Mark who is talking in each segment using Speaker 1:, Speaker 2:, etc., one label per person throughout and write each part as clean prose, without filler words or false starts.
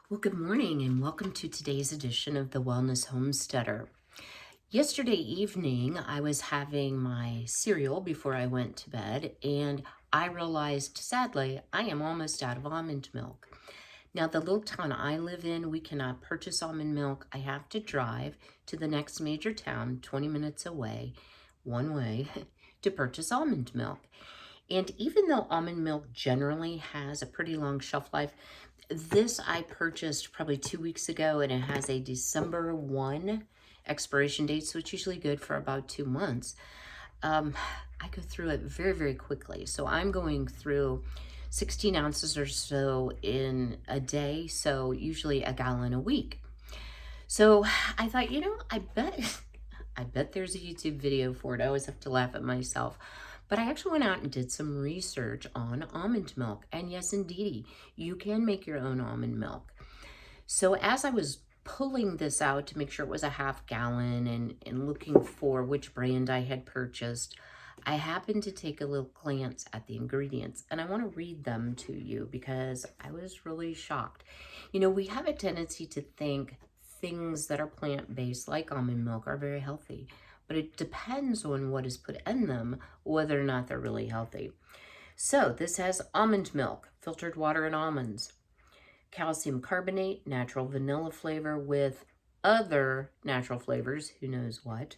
Speaker 1: Well, good morning and welcome to today's edition of the Wellness Homesteader. Yesterday evening, I was having my cereal before I went to bed, and I realized, sadly, I am almost out of almond milk. Now, the little town I live in, we cannot purchase almond milk. I have to drive to the next major town, 20 minutes away, one way, to purchase almond milk. And even though almond milk generally has a pretty long shelf life, this I purchased probably 2 weeks ago, and it has a December 1 expiration date, so it's usually good for about 2 months. Um, I go through it very, very quickly. So I'm going through 16 ounces or so in a day, so usually a gallon a week. So I thought, I bet there's a YouTube video for it. I always have to laugh at myself. But I actually went out and did some research on almond milk. And yes, indeedy, you can make your own almond milk. So as I was pulling this out to make sure it was a half gallon and looking for which brand I had purchased, I happened to take a little glance at the ingredients, and I want to read them to you because I was really shocked. You know, we have a tendency to think things that are plant-based, like almond milk, are very healthy, but it depends on what is put in them, whether or not they're really healthy. So this has almond milk, filtered water and almonds, calcium carbonate, natural vanilla flavor with other natural flavors, who knows what,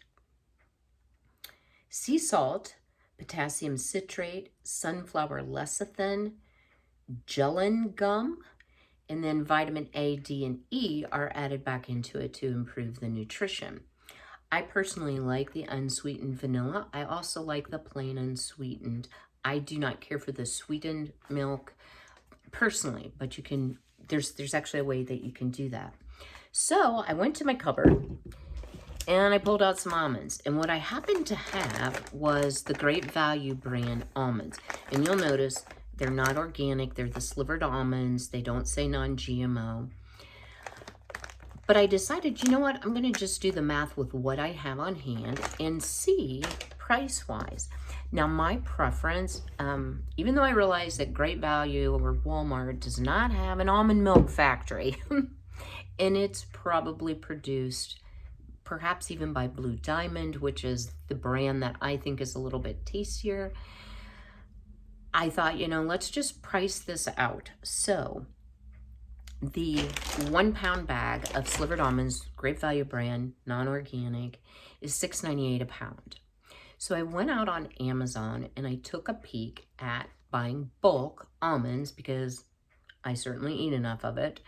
Speaker 1: sea salt, potassium citrate, sunflower lecithin, gellan gum, and then vitamin A, D, and E are added back into it to improve the nutrition. I personally like the unsweetened vanilla. I also like the plain unsweetened. I do not care for the sweetened milk personally, but you can, there's actually a way that you can do that. So I went to my cupboard and I pulled out some almonds. And what I happened to have was the Great Value brand almonds. And you'll notice they're not organic. They're the slivered almonds. They don't say non-GMO. But I decided, you know what? I'm going to just do the math with what I have on hand and see price-wise. Now, my preference, even though I realize that Great Value or Walmart does not have an almond milk factory, and it's probably produced perhaps even by Blue Diamond, which is the brand that I think is a little bit tastier, I thought, let's just price this out. So the 1 pound bag of slivered almonds, Great Value brand, non-organic, is $6.98 a pound. So I went out on Amazon and I took a peek at buying bulk almonds because I certainly eat enough of it.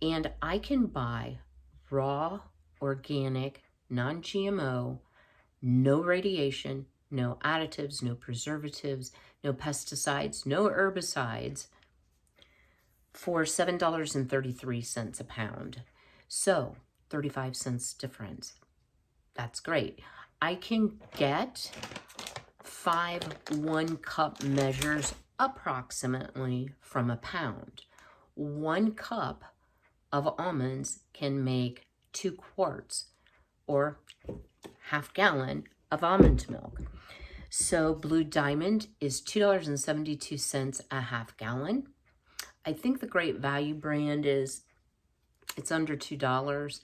Speaker 1: And I can buy raw, organic, non-GMO, no radiation, no additives, no preservatives, no pesticides, no herbicides for $7.33 a pound. So 35 cents difference. That's great. I can get 5 1-cup measures approximately from a pound. 1 cup of almonds can make 2 quarts or half gallon of almond milk. So Blue Diamond is $2.72 a half gallon. I think the Great Value brand it's under $2,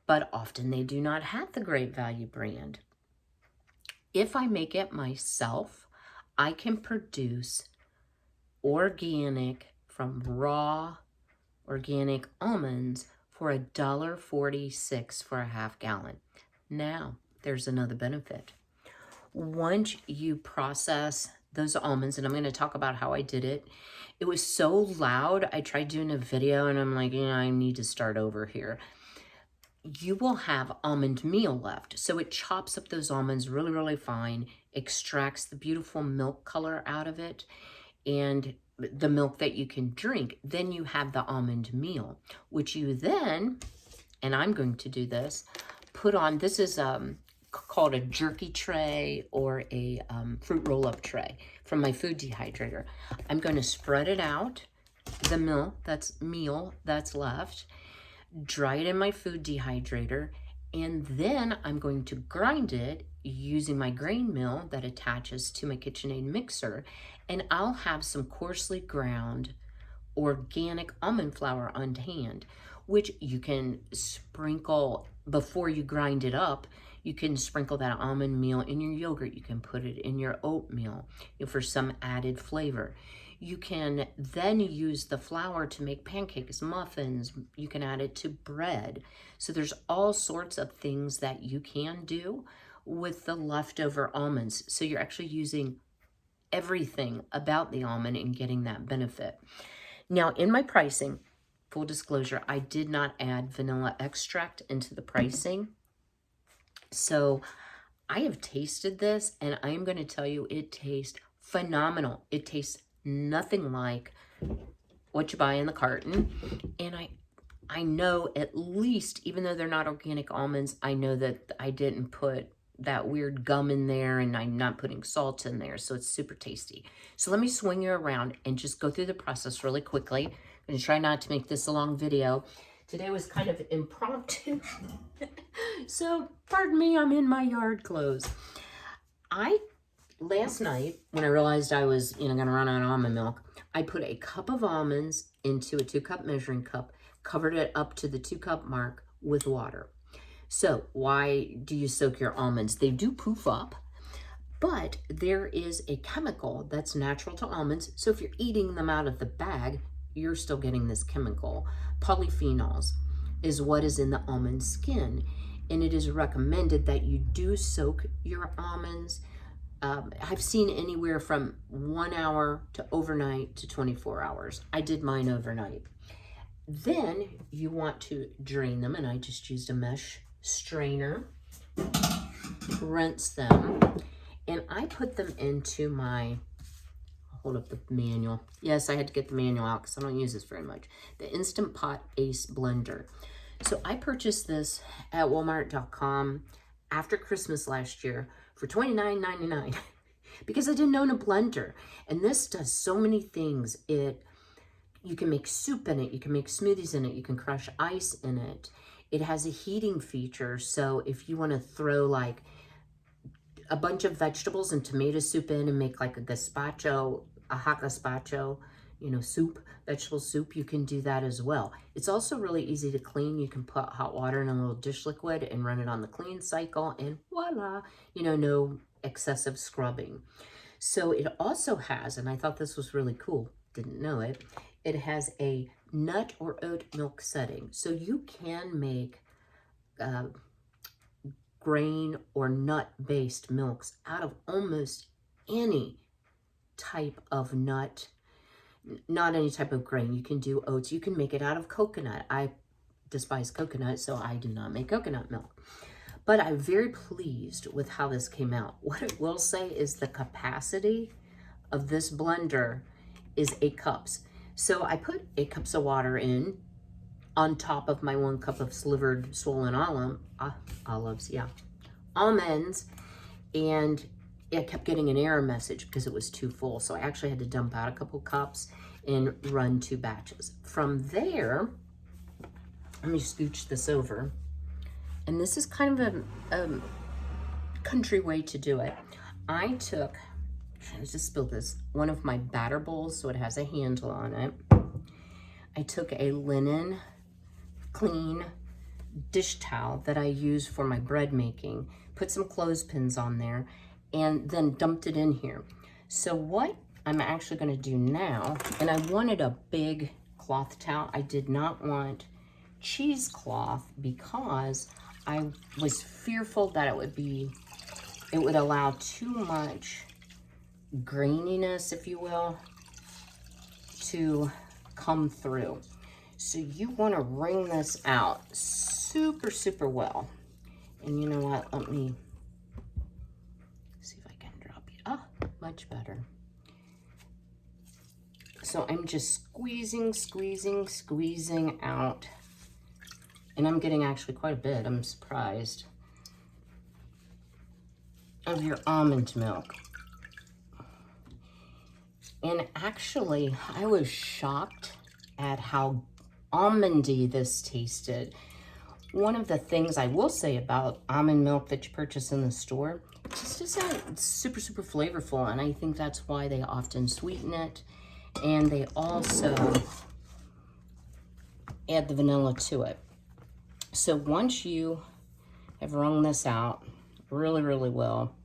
Speaker 1: but often they do not have the Great Value brand. If I make it myself, I can produce organic from raw organic almonds for $1.46 for a half gallon. Now, there's another benefit. Once you process those almonds, and I'm going to talk about how I did it, it was so loud, I tried doing a video and I'm like, I need to start over here. You will have almond meal left. So it chops up those almonds really, really fine, extracts the beautiful milk color out of it, and the milk that you can drink. Then you have the almond meal, which you then, and I'm going to do this, put on, this is called a jerky tray or a fruit roll-up tray from my food dehydrator. I'm going to spread it out, the meal that's left, dry it in my food dehydrator, and then I'm going to grind it using my grain mill that attaches to my KitchenAid mixer, and I'll have some coarsely ground organic almond flour on hand, which you can sprinkle before you grind it up. You can sprinkle that almond meal in your yogurt. You can put it in your oatmeal, for some added flavor. You can then use the flour to make pancakes, muffins. You can add it to bread. So there's all sorts of things that you can do with the leftover almonds. So you're actually using everything about the almond and getting that benefit. Now, in my pricing, full disclosure, I did not add vanilla extract into the pricing. So I have tasted this, and I am going to tell you it tastes phenomenal. It tastes nothing like what you buy in the carton. And I know, at least, even though they're not organic almonds, I know that I didn't put that weird gum in there, and I'm not putting salt in there, so it's super tasty. So let me swing you around and just go through the process really quickly. I'm going to try not to make this a long video. Today was kind of impromptu, so pardon me, I'm in my yard clothes. Last night, when I realized I was going to run out of almond milk, I put a cup of almonds into a 2-cup measuring cup, covered it up to the 2-cup mark with water. So why do you soak your almonds? They do poof up, but there is a chemical that's natural to almonds. So if you're eating them out of the bag, you're still getting this chemical. Polyphenols is what is in the almond skin. And it is recommended that you do soak your almonds. I've seen anywhere from 1 hour to overnight to 24 hours. I did mine overnight. Then you want to drain them, and I just used a mesh strainer, rinse them, and I put them into my, hold up the manual. Yes, I had to get the manual out because I don't use this very much. The Instant Pot Ace Blender. So I purchased this at Walmart.com after Christmas last year for $29.99 because I didn't own a blender. And this does so many things. You can make soup in it, you can make smoothies in it, you can crush ice in it. It has a heating feature, so if you want to throw like a bunch of vegetables and tomato soup in and make like a gazpacho, a hot gazpacho, soup, vegetable soup, you can do that as well. It's also really easy to clean. You can put hot water in a little dish liquid and run it on the clean cycle, and voila, no excessive scrubbing. So it also has, and I thought this was really cool, didn't know it, it has a nut or oat milk setting. So you can make grain or nut-based milks out of almost any type of nut, not any type of grain. You can do oats. You can make it out of coconut. I despise coconut, so I do not make coconut milk. But I'm very pleased with how this came out. What I will say is the capacity of this blender is 8 cups. So I put 8 cups of water in on top of my 1 cup of slivered swollen almonds, and I kept getting an error message because it was too full. So I actually had to dump out a couple cups and run 2 batches. From there, let me scooch this over. And this is kind of a country way to do it. I just spilled this, one of my batter bowls, so it has a handle on it. I took a linen, clean dish towel that I use for my bread making, put some clothespins on there, and then dumped it in here. So what I'm actually going to do now, and I wanted a big cloth towel. I did not want cheesecloth because I was fearful that it would allow too much graininess, if you will, to come through. So you want to wring this out super, super well. And you know what? Let me see if I can drop it. Ah, much better. So I'm just squeezing out. And I'm getting actually quite a bit, I'm surprised, of your almond milk. And actually, I was shocked at how almondy this tasted. One of the things I will say about almond milk that you purchase in the store, it just isn't super, super flavorful. And I think that's why they often sweeten it. And they also add the vanilla to it. So once you have wrung this out really, really well,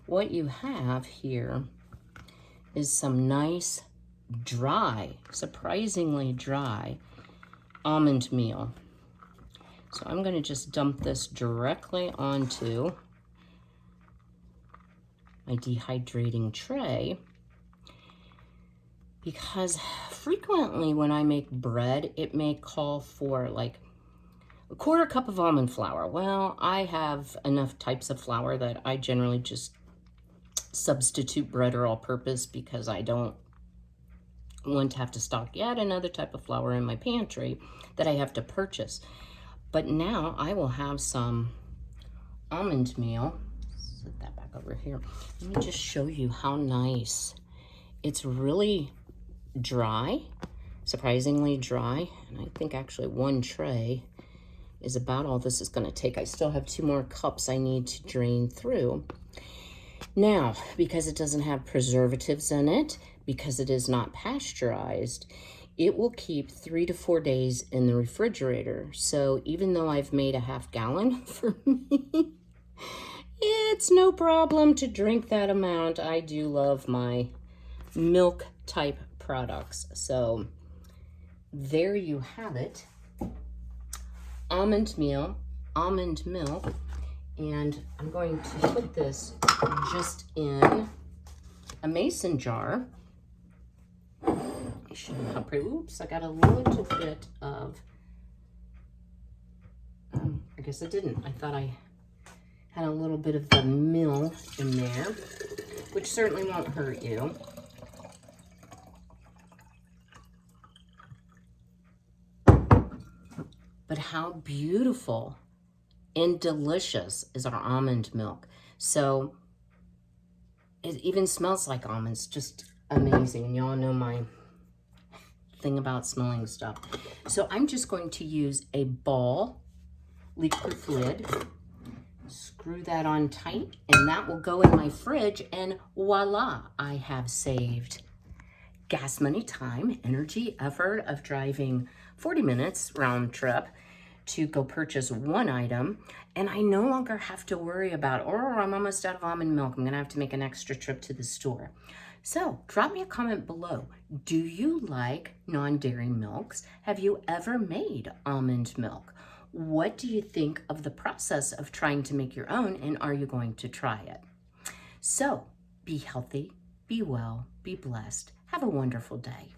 Speaker 1: what you have here is some nice dry, surprisingly dry almond meal. So I'm going to just dump this directly onto my dehydrating tray, because frequently when I make bread, it may call for like a quarter cup of almond flour. Well, I have enough types of flour that I generally just substitute bread or all-purpose, because I don't want to have to stock yet another type of flour in my pantry that I have to purchase. But now I will have some almond meal. Set that back over here. Let me just show you how nice. It's really dry, surprisingly dry. And I think actually one tray is about all this is going to take. I still have 2 more cups I need to drain through. Now, because it doesn't have preservatives in it, because it is not pasteurized, it will keep 3 to 4 days in the refrigerator. So even though I've made a half gallon for me, it's no problem to drink that amount. I do love my milk type products. So there you have it. Almond meal, almond milk. And I'm going to put this just in a mason jar. I should have pretty, oops, I got a little bit of, I guess I didn't. I thought I had a little bit of the mill in there, which certainly won't hurt you. But how beautiful and delicious is our almond milk. So it even smells like almonds, just amazing. And y'all know my thing about smelling stuff. So I'm just going to use a ball leak-proof lid, screw that on tight, and that will go in my fridge, and voila, I have saved gas money, time, energy, effort of driving 40 minutes round trip to go purchase one item, and I no longer have to worry about, oh, I'm almost out of almond milk, I'm gonna have to make an extra trip to the store. So drop me a comment below. Do you like non-dairy milks? Have you ever made almond milk? What do you think of the process of trying to make your own, and are you going to try it? So be healthy, be well, be blessed. Have a wonderful day.